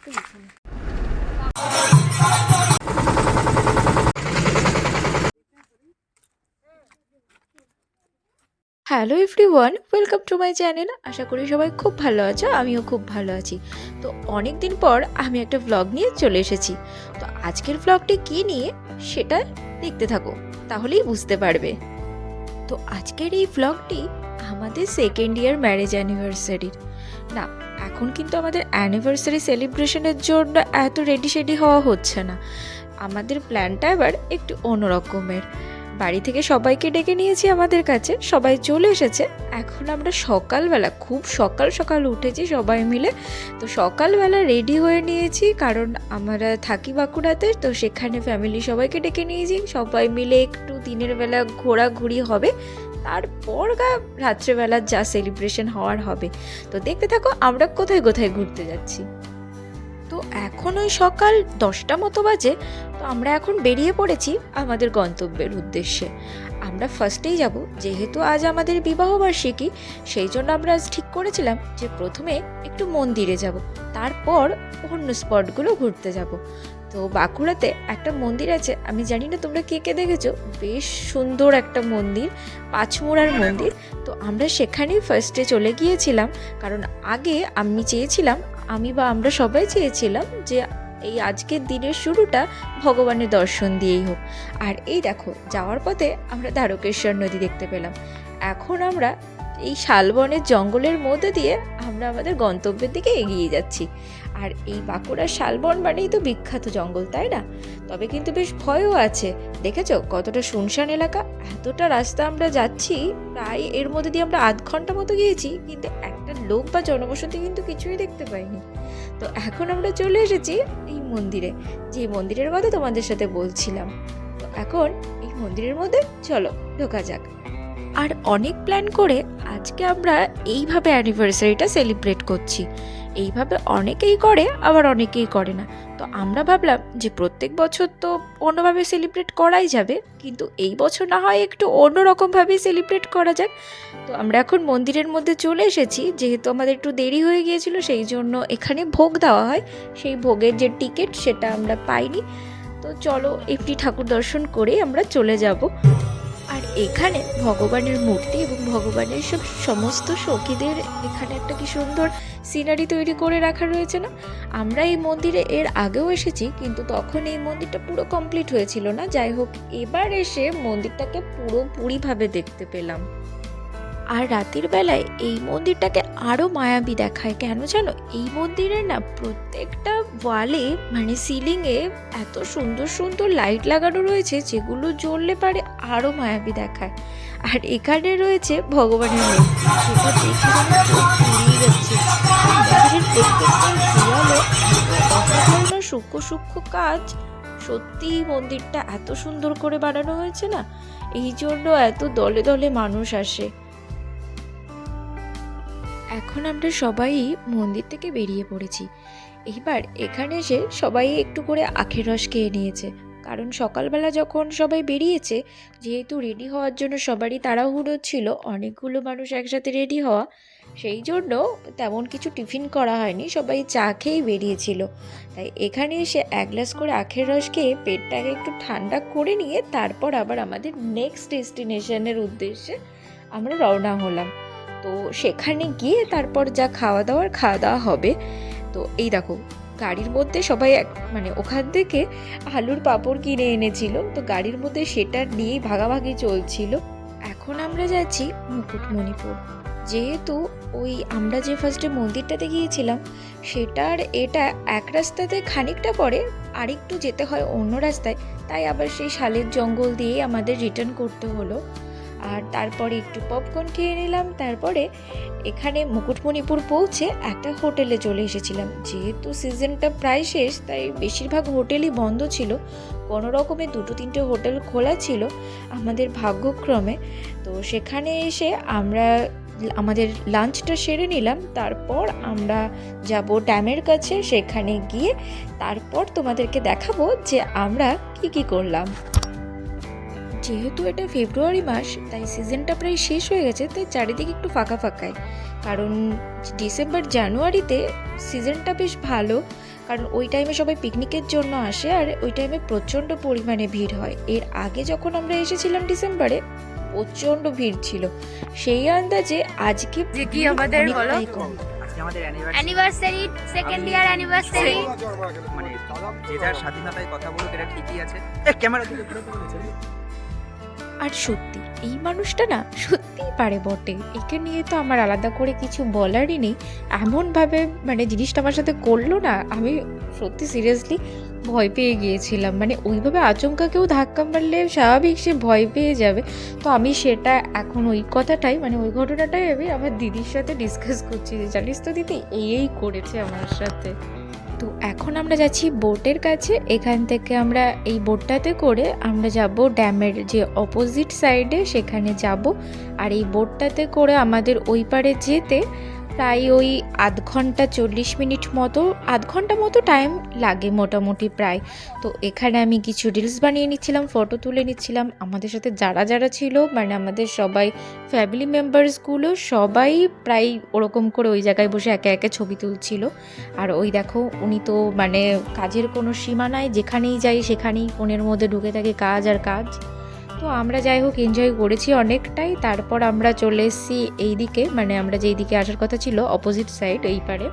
Hello everyone, welcome to my channel. আশা করি সবাই খুব ভালো আছো, আমিও খুব ভালো আছি। তো অনেক দিন পর আমি একটা ভ্লগ নিয়ে চলে এসেছি। তো আজকের ভ্লগটি কী নিয়ে সেটা দেখতে থাকো, তাহলেই বুঝতে পারবে। তো আজকের এই ভ্লগটি আমাদের সেকেন্ড ইয়ার ম্যারেজ অ্যানিভার্সারির। না, এখন কিন্তু আমাদের অ্যানিভার্সারি সেলিব্রেশনের জন্য এত রেডি শেডি হওয়া হচ্ছে না। আমাদের প্ল্যানটা এবার একটু অন্যরকমের। বাড়ি থেকে সবাইকে ডেকে নিয়েছি আমাদের কাছে, সবাই চলে এসেছে। এখন আমরা সকালবেলা খুব সকাল সকাল উঠেছি সবাই মিলে। তো সকালবেলা রেডি হয়ে নিয়েছি, কারণ আমরা থাকি বাঁকুড়াতে। তো সেখানে ফ্যামিলি সবাইকে ডেকে নিয়েছি, সবাই মিলে একটু দিনের বেলা ঘোরাঘুরি হবে, তারপর রাত্রেবেলা যা সেলিব্রেশন হওয়ার হবে। তো দেখতে থাকো আমরা কোথায় কোথায় ঘুরতে যাচ্ছি। তো এখন ওই সকাল 10টা মতো বাজে। তো আমরা এখন বেরিয়ে পড়েছি আমাদের গন্তব্যের উদ্দেশ্যে। আমরা ফার্স্টেই যাব, যেহেতু আজ আমাদের বিবাহবার্ষিকী, সেই জন্য আমরা আজ ঠিক করেছিলাম যে প্রথমে একটু মন্দিরে যাব, তারপর অন্য স্পটগুলো ঘুরতে যাব। তো বাঁকুড়াতে একটা মন্দির আছে, আমি জানি না তোমরা কে কে দেখেছো, বেশ সুন্দর একটা মন্দির, পাঁচমুড়ার মন্দির। তো আমরা সেখানেই ফার্স্টে চলে গিয়েছিলাম, কারণ আগে আমরা সবাই চেয়েছিলাম যে এই আজকের দিনের শুরুটা ভগবানের দর্শন দিয়েই হোক। আর এই দেখো, যাওয়ার পথে আমরা দ্বারকেশ্বর নদী দেখতে পেলাম। এখন আমরা এই শালবনের জঙ্গলের মধ্যে দিয়ে আমরা আমাদের গন্তব্যের দিকে এগিয়ে যাচ্ছি। আর এই বাঁকুড়ার শালবন মানেই তো বিখ্যাত জঙ্গল, তাই না? তবে কিন্তু বেশ ভয়ও আছে। দেখেছো কতটা শুনশান এলাকা, এতটা রাস্তা আমরা যাচ্ছি, প্রায় এর মধ্যে দিয়ে আমরা আধ ঘন্টা মতো গিয়েছি, কিন্তু একটা লোক বা জনবসতি কিন্তু কিছুই দেখতে পাইনি। তো এখন আমরা চলে এসেছি এই মন্দিরে, যে মন্দিরের কথা তোমাদের সাথে বলছিলাম। তো এখন এই মন্দিরের মধ্যে চলো ঢোকা যাক। আর অনেক প্ল্যান করে আজকে আমরা এইভাবে অ্যানিভার্সারিটা সেলিব্রেট করছি। এইভাবে অনেকেই করে, আবার অনেকেই করে না। তো আমরা ভাবলাম যে প্রত্যেক বছর তো অন্যভাবে সেলিব্রেট করাই যাবে, কিন্তু এই বছর না হয় একটু অন্যরকমভাবে সেলিব্রেট করা যাক। তো আমরা এখন মন্দিরের মধ্যে চলে এসেছি, যেহেতু আমাদের একটু দেরি হয়ে গিয়েছিল, সেই জন্য এখানে ভোগ দেওয়া হয়। সেই ভোগের যে টিকিট সেটা আমরা পাইনি। তো চলো এমনি ঠাকুর দর্শন করে আমরা চলে যাব। আর এখানে ভগবানের মূর্তি এবং ভগবানের সমস্ত সখীদের এখানে একটা কি সুন্দর সিনারি তৈরি করে রাখা রয়েছে না? আমরা এই মন্দিরে এর আগেও এসেছি, কিন্তু তখন এই মন্দিরটা পুরো কমপ্লিট হয়েছিল না। যাই হোক, এবার এসে মন্দিরটাকে পুরোপুরিভাবে দেখতে পেলাম। আর রাতের বেলায় এই মন্দিরটাকে আরও মায়াবী দেখায়। কেন জানো? এই মন্দিরের না প্রত্যেকটা ওয়ালে মানে সিলিংয়ে এত সুন্দর সুন্দর লাইট লাগানো রয়েছে, যেগুলো জ্বললে পারে আরও মায়াবী দেখায়। আর এখানে রয়েছে ভগবানের মূর্তি, যেটা দেখে যেন চোখ জুড়িয়ে যাচ্ছে। মন্দিরের প্রত্যেকটা দেয়ালে অসাধারণ সূক্ষ্ম সূক্ষ্ম কাজ। সত্যি মন্দিরটা এত সুন্দর করে বানানো হয়েছে না, এই জন্য এত দলে দলে মানুষ আসে। এখন আমরা সবাই মন্দির থেকে বেরিয়ে পড়েছি। এইবার এখানে এসে সবাই একটু করে আখের রস খেয়ে নিয়েছে, কারণ সকালবেলা যখন সবাই বেরিয়েছে, যেহেতু রেডি হওয়ার জন্য সবারই তাড়াহুড়ো ছিল, অনেকগুলো মানুষ একসাথে রেডি হওয়া, সেই জন্য তেমন কিছু টিফিন করা হয়নি, সবাই চা খেয়েই বেরিয়েছিল। তাই এখানে এসে এক গ্লাস করে আখের রস খেয়ে পেটটাকে একটু ঠান্ডা করে নিয়ে তারপর আবার আমাদের নেক্সট ডেস্টিনেশনের উদ্দেশ্যে আমরা রওনা হলাম। তো সেখানে গিয়ে তারপর যা খাওয়া দাওয়া হবে। তো এই দেখো, গাড়ির মধ্যে সবাই ওখান থেকে আলুর পাঁপড় কিনে এনেছিল, তো গাড়ির মধ্যে সেটা নিয়েই ভাগাভাগি চলছিল। এখন আমরা যাচ্ছি মুকুটমণিপুর। যেহেতু ওই আমরা যে ফার্স্টে মন্দিরটাতে গিয়েছিলাম, সেটার এটা এক রাস্তাতে খানিকটা পরে আরেকটু যেতে হয় অন্য রাস্তায়, তাই আবার সেই শালের জঙ্গল দিয়ে আমাদের রিটার্ন করতে হলো। আর তারপরে একটু পপকর্ন খেয়ে নিলাম। তারপরে এখানে মুকুটমণিপুর পৌঁছে একটা হোটেলে চলে এসেছিলাম। যেহেতু সিজনটা প্রায় শেষ, তাই বেশিরভাগ হোটেলই বন্ধ ছিল, কোনো রকমে 2-3টে হোটেল খোলা ছিল আমাদের ভাগ্যক্রমে। তো সেখানে এসে আমরা আমাদের লাঞ্চটা সেরে নিলাম। তারপর আমরা যাব ড্যামের কাছে, সেখানে গিয়ে তারপর তোমাদেরকে দেখাবো যে আমরা কি করলাম। যেহেতু এটা ফেব্রুয়ারি মাস, তাই সিজনটা প্রায় শেষ হয়ে গেছে, তাই চারিদিকে একটু ফাঁকা ফাঁকাই। কারণ ডিসেম্বর জানুয়ারিতে সিজনটা বেশ ভালো, কারণ ওই টাইমে সবাই পিকনিকের জন্য আসে আর ওই টাইমে প্রচণ্ড পরিমাণে ভিড় হয়। এর আগে যখন আমরা এসেছিলাম ডিসেম্বরে প্রচণ্ড ভিড় ছিল, সেই আন্দাজে আজকে যে কি আমাদের হলো অনেকটাই কম। আজকে আমাদের অ্যানিভার্সারি, সেকেন্ড ইয়ার অ্যানিভার্সারি। মানে যে যার স্বাধীনতায় কথা বলুক, এটা ঠিকই আছে। ক্যামেরা দিকে ঘুরে বলেছে। আর সত্যি এই মানুষটা না সত্যিই পারে বটে, একে নিয়ে তো আমার আলাদা করে কিছু বলারই নেই। এমনভাবে মানে জিনিসটা আমার সাথে করলো না, আমি সত্যি সিরিয়াসলি ভয় পেয়ে গিয়েছিলাম। মানে ওইভাবে আচমকা কেউ ধাক্কা মারলে স্বাভাবিক সে ভয় পেয়ে যাবে। তো আমি সেটা এখন ওই কথাটাই মানে ওই ঘটনাটাই আমি আমার দিদির সাথে ডিসকাস করছি যে জানিস তো দিদি এই করেছে আমার সাথে। তো এখন আমরা যাচ্ছি বোটের কাছে। এখান থেকে আমরা এই বোটটাতে করে আমরা যাব ড্যামের যে অপোজিট সাইডে, সেখানে যাব। আর এই বোটটাতে করে আমাদের ওই পারে যেতে প্রায় ওই আধ ঘন্টা 40 মিনিট মতো, আধ ঘন্টা মতো টাইম লাগে মোটামুটি প্রায়। তো এখানে আমি কিছু রিলস বানিয়ে নিচ্ছিলাম, ফটো তুলে নিচ্ছিলাম। আমাদের সাথে যারা যারা ছিল মানে আমাদের সবাই ফ্যামিলি মেম্বার্সগুলো সবাই প্রায় ওরকম করে ওই জায়গায় বসে একে একে ছবি তুলছিল। আর ওই দেখো উনি তো মানে কাজের কোনো সীমা নাই, যেখানেই যাই সেখানেই ফোনের মধ্যে ঢুকে থাকে কাজ আর কাজ। তো আমরা যাই হোক এনজয় করেছি অনেকটাই। তারপর আমরা চলে এসেছি এই দিকে, মানে আমরা যেই দিকে আসার কথা ছিল অপোজিট সাইড এই পারে।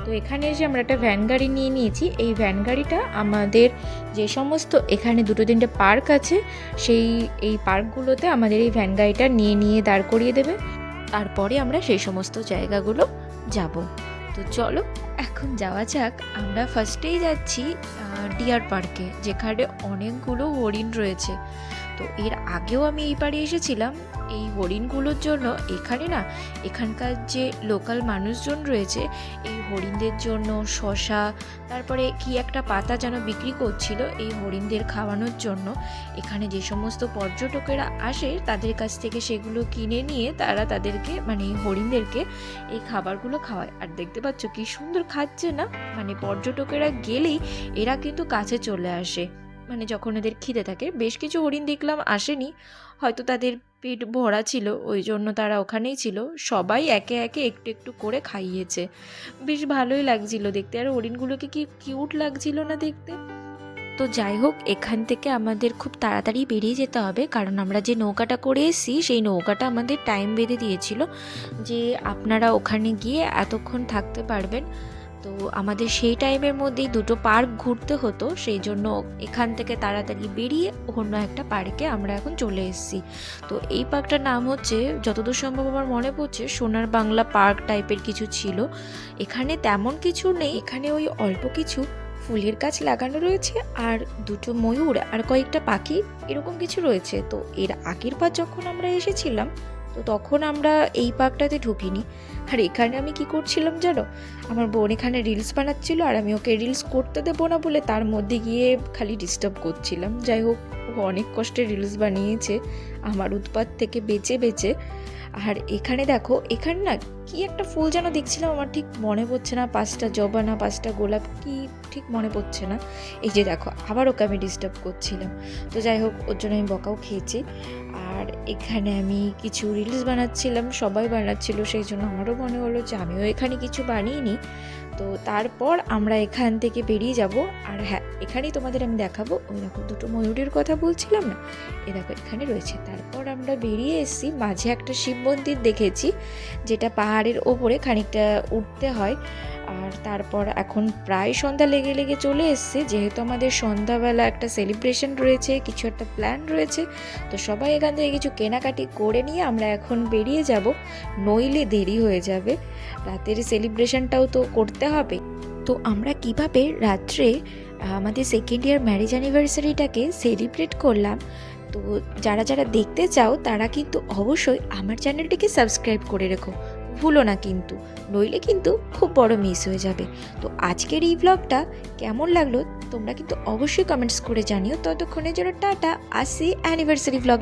তো এখানে এসে আমরা একটা ভ্যান গাড়ি নিয়ে নিয়েছি। এই ভ্যান গাড়িটা আমাদের যে সমস্ত এখানে 2-3টে পার্ক আছে এই পার্কগুলোতে আমাদের এই ভ্যান গাড়িটা নিয়ে দাঁড় করিয়ে দেবে। তারপরে আমরা সেই সমস্ত জায়গাগুলো যাব। তো চলো এখন যাওয়া যাক। আমরা ফার্স্টেই যাচ্ছি ডিয়ার পার্কে, যেখানে অনেকগুলো হরিণ রয়েছে। তো এর আগেও আমি এই পাড়ে এসেছিলাম এই হরিণগুলোর জন্য। এখানে না এখানকার যে লোকাল মানুষজন রয়েছে এই হরিণদের জন্য শসা, তারপরে কি একটা পাতা যেন বিক্রি করছিল এই হরিণদের খাওয়ানোর জন্য। এখানে যে সমস্ত পর্যটকেরা আসে তাদের কাছ থেকে সেগুলো কিনে নিয়ে তারা তাদেরকে মানে এই হরিণদেরকে এই খাবারগুলো খাওয়ায়। আর দেখতে পাচ্ছ কি সুন্দর খাচ্ছে না, মানে পর্যটকেরা গেলেই এরা কিন্তু কাছে চলে আসে মানে যখন এদের খিদে থাকে। বেশ কিছু হরিণ দেখলাম আসেনি, হয়তো তাদের পেট ভরা ছিল ওই জন্য তারা ওখানেই ছিল। সবাই একে একে একটু একটু করে খাইয়েছে, বেশ ভালোই লাগছিল দেখতে। আর হরিণগুলোকে কি কিউট লাগছিল না দেখতে। তো যাই হোক এখান থেকে আমাদের খুব তাড়াতাড়ি বেরিয়ে যেতে হবে, কারণ আমরা যে নৌকাটা করে এসেছি সেই নৌকাটা আমাদের টাইম বেঁধে দিয়েছিল যে আপনারা ওখানে গিয়ে এতক্ষণ থাকতে পারবেন। তো আমাদের সেই টাইমের মধ্যেই 2টো পার্ক ঘুরতে হতো, সেই জন্য এখান থেকে তাড়াতাড়ি বেরিয়ে অন্য একটা পার্কে আমরা এখন চলে এসেছি। তো এই পার্কটার নাম হচ্ছে, যতদূর সম্ভব আমার মনে পড়ছে, সোনার বাংলা পার্ক টাইপের কিছু ছিল। এখানে তেমন কিছু নেই, এখানে ওই অল্প কিছু ফুলের গাছ লাগানো রয়েছে আর 2টো ময়ূর আর কয়েকটা পাখি এরকম কিছু রয়েছে। তো এর আগের বার যখন আমরা এসেছিলাম তো তখন আমরা এই পার্কটাতে ঢুকিনি। আর এখানে আমি কি করছিলাম জানো, আমার বোন এখানে রিলস বানাচ্ছিল আর আমি ওকে রিলস করতে দেবো না বলে তার মধ্যে গিয়ে খালি ডিস্টার্ব করছিলাম। যাই হোক ও অনেক কষ্টে রিলস বানিয়েছে আমার উৎপাত থেকে বেঁচে বেঁচে। আর এখানে দেখো, এখানে না কি একটা ফুল যেন দেখছিলাম, আমার ঠিক মনে পড়ছে না, 5টা জবা না 5টা গোলাপ কি ঠিক মনে পড়ছে না। এই যে দেখো আবার ওকে আমি ডিস্টার্ব করছিলাম। তো যাই হোক ওর জন্য আমি বকাও খেয়েছি। আর এখানে আমি কিছু রিলস বানাচ্ছিলাম, সবাই বানাচ্ছিল, সেই জন্য আমারও মনে হলো যে আমিও এখানে কিছু বানিয়ে নিই। তো তারপর আমরা এখান থেকে বেরিয়ে যাব। আর হ্যাঁ এখানেই তোমাদের আমি দেখাবো, ওই দেখো 2টো ময়ূরের কথা বলছিলাম না, এ দেখো এখানে রয়েছে। তারপর আমরা বেরিয়ে এসেছি, মাঝে একটা শিব মন্দির দেখেছি যেটা পাহাড়ের ওপরে খানিকটা উঠতে হয়। আর তারপর এখন প্রায় সন্ধ্যা লেগে লেগে চলে এসছে, যেহেতু আমাদের সন্ধ্যাবেলা একটা সেলিব্রেশন রয়েছে, কিছু একটা প্ল্যান রয়েছে। তো সবাই এখান থেকে কিছু কেনাকাটি করে নিয়ে আমরা এখন বেরিয়ে যাব, নইলে দেরি হয়ে যাবে, রাতের সেলিব্রেশনটাও তো করতে হবে। তো আমরা কিভাবে রাত্রে আমাদের সেকেন্ড ইয়ার ম্যারেজ অ্যানিভার্সারিটাকে সেলিব্রেট করলাম, তো যারা যারা দেখতে চাও তারা কিন্তু অবশ্যই আমার চ্যানেলটিকে সাবস্ক্রাইব করে রেখো, ভুলো না কিন্তু, নইলে কিন্তু খুব বড় মিস হয়ে যাবে। তো আজকের এই ব্লগটা কেমন লাগলো তোমরা কিন্তু অবশ্যই কমেন্টস করে জানিও। ততক্ষণের জন্য টাটা, আসি অ্যানিভার্সারি ব্লগ।